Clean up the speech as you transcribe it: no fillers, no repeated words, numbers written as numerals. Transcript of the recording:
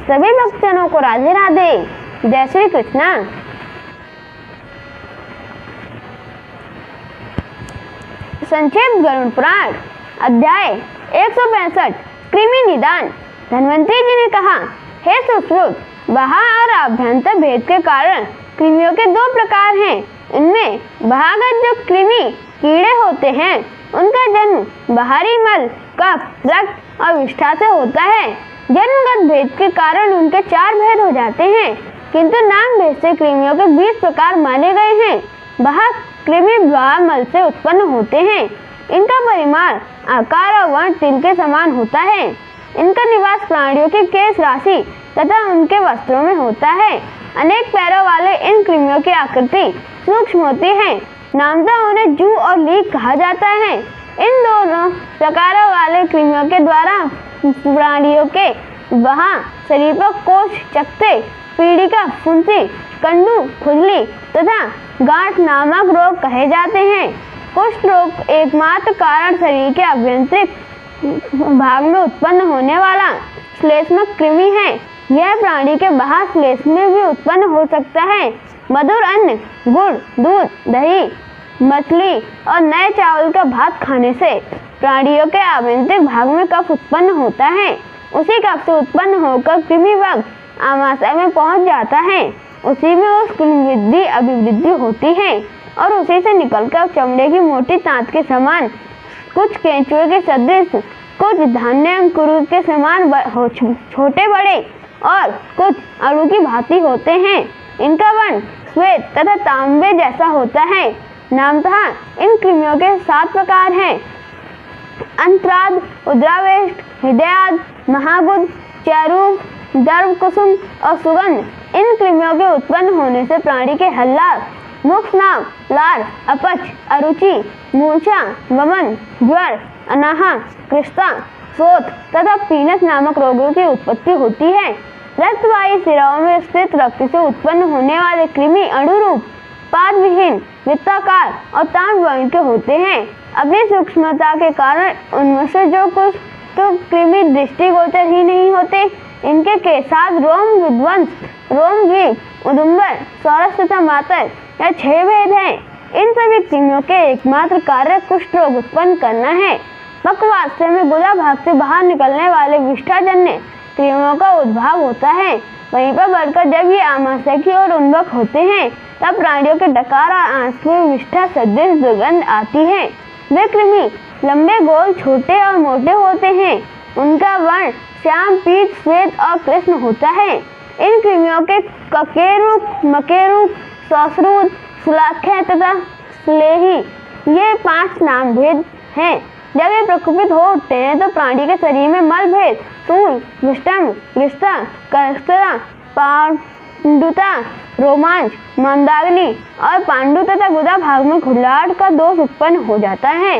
सभी भक्तजनों को राधे राधे। जय श्री कृष्णा। संक्षिप्त गरुड़ पुराण अध्याय 165 कृमि निदान। धन्वंतरी जी ने कहा, हे सुश्रुत, बाह्य और आभ्यंतर भेद के कारण कृमियों के दो प्रकार हैं। इनमें बाह्यगत जो कृमि कीड़े होते हैं उनका जन्म बाहरी मल, कफ, रक्त और विष्ठा से होता है। जन्मगत भेद के कारण उनके 4 भेद हो जाते हैं, किंतु नाम भेद से कृमियों के 20 प्रकार माने गए हैं। बाह्य कृमि बाह्य मल से उत्पन्न होते हैं। इनका परिमाण, आकार और वर्ण तिल के समान होता है। इनका निवास प्राणियों की केश राशि तथा उनके वस्त्रों में होता है। अनेक पैरों वाले इन कृमियों की आकृति सूक्ष्म होती है। नामतः उन्हें जू और लीक कहा जाता है। इन दोनों प्रकारों वाले कृमियों के द्वारा प्राणियों के वहाँ शरीर पर कोष, चकत्ते, पीड़िका, फुंसी, कंडू, खुजली तथा गांठ नामक रोग कहे जाते हैं। कुष्ठ रोग एकमात्र कारण शरीर के आभ्यंतरिक भाग में उत्पन्न होने वाला श्लेष्मक कृमि है। यह प्राणी के बाह्य श्लेष्म में भी उत्पन्न हो सकता है। मधुर अन्न, गुड़, दूध, दही, मछली और नए चावल का भात खाने से प्राणियों के आभ्यंतरिक भाग में कफ उत्पन्न होता है। उसी कफ से उत्पन्न होकर कृमि वर्ग आमाशय में पहुंच जाता है। उसी में उस वृद्धि अभिवृद्धि होती है और उसी से निकलकर चमड़े की मोटी तांत के समान, कुछ केंचुए के सदृश, कुछ धान्य अंकुर के समान छोटे बड़े और कुछ अणु की भांति होते हैं। इनका वर्ण श्वेत तथा तांबे जैसा होता है। नामतः इन कृमियों के 7 प्रकार हैं। अंतराद, उद्रावेष्ट, हृदयाद, महागुद, चारूप, दर्भ कुसुम और सुगंध। इन कृमियों के उत्पन्न होने से प्राणी के हल्लार, मुख, स्नाव, लार, अपच, अरुचि, मूर्छा, वमन, ज्वर, अनाहा, कृष्णा, शोथ तथा पीनस नामक रोगों की उत्पत्ति होती है। रक्तवाही शिराओं में स्थित रक्त से उत्पन्न होने वाले कृमि अणुरूप, पाद विहीन, वृत्ताकार और ताम्र वर्ण के होते हैं। अपनी सूक्ष्मता के कारण उनमें से जो कुछ तो कृमि दृष्टिगोचर ही नहीं होते। इनके केशाद, रोम विध्वंस, रोम द्वीप, उदुम्बर, सौरस तथा मातर यह 6 भेद हैं। इन सभी कृमियों के एकमात्र कार्य कुष्ठ रोग उत्पन्न करना है। पक्वाशय में गुदा भाग से बाहर निकलने वाले विष्ठाजन्य कृमियों का उद्भव होता है। वहीं पर बढ़कर जब ये आमाशय की ओर उन्मुख होते हैं तब प्राणियों के डकार और आंत में विष्ठा सदृश दुर्गंध आती है। वे कृमि लंबे, गोल, छोटे और मोटे होते हैं। उनका वर्ण श्याम, पीत, श्वेत और कृष्ण होता है। इन कृमियों के ककेरूप, मकेरूप, सौसरूद, सुलाख्य तथा स्लेही ये 5 नाम भेद हैं। जब ये प्रकुपित हो उठते हैं तो प्राणी के शरीर में मल भेद, स्थूल, विष्टम, गृष्टा, करस्ता, पांडुता, रोमांच, मंदाग्नि और पांडु तथा गुदा भाग में खुजलाहट का दोष उत्पन्न हो जाता है।